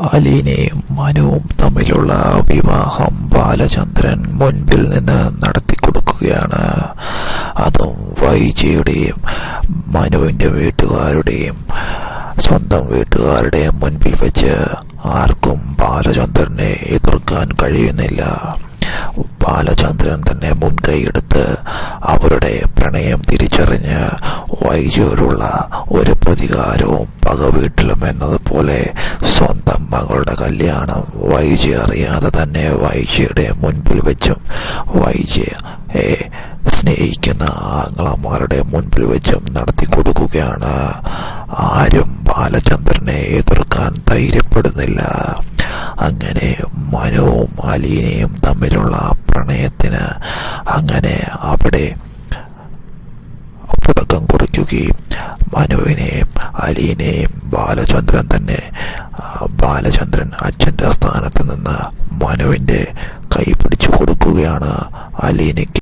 അലീനയും മനുവും തമ്മിലുള്ള വിവാഹം ബാലചന്ദ്രൻ മുൻപിൽ നിന്ന് നടത്തിക്കൊടുക്കുകയാണ്. അതും വൈജയുടെയും മനുവിൻ്റെ വീട്ടുകാരുടെയും സ്വന്തം വീട്ടുകാരുടെയും മുൻപിൽ വെച്ച്. ആർക്കും ബാലചന്ദ്രനെ എതിർക്കാൻ കഴിയുന്നില്ല. ബാലചന്ദ്രൻ തന്നെ മുൻകൈയെടുത്ത് അവരുടെ പ്രണയം തിരിച്ചറിഞ്ഞ് വൈജയോടുള്ള ഒരു പ്രതികാരവും പകവീട്ടിലും എന്നതുപോലെ സ്വന്തം മകളുടെ കല്യാണം വൈജ അറിയാതെ തന്നെ വൈജയുടെ മുൻപിൽ വെച്ചും വൈജയെ സ്നേഹിക്കുന്ന ആങ്ങളമാരുടെ മുൻപിൽ വെച്ചും നടത്തി കൊടുക്കുകയാണ്. ആരും ബാലചന്ദ്രനെ എതിർക്കാൻ ധൈര്യപ്പെടുന്നില്ല. അങ്ങനെ മനുവും അലീനയും തമ്മിലുള്ള പ്രണയത്തിന് അങ്ങനെ അവിടെ തുടക്കം കുറിക്കുകയും മനുവിനെയും അലീനയും ബാലചന്ദ്രൻ അച്ഛൻ്റെ സ്ഥാനത്ത് നിന്ന് മനുവിൻ്റെ കൈ പിടിച്ചു കൊടുക്കുകയാണ് അലീനയ്ക്ക്.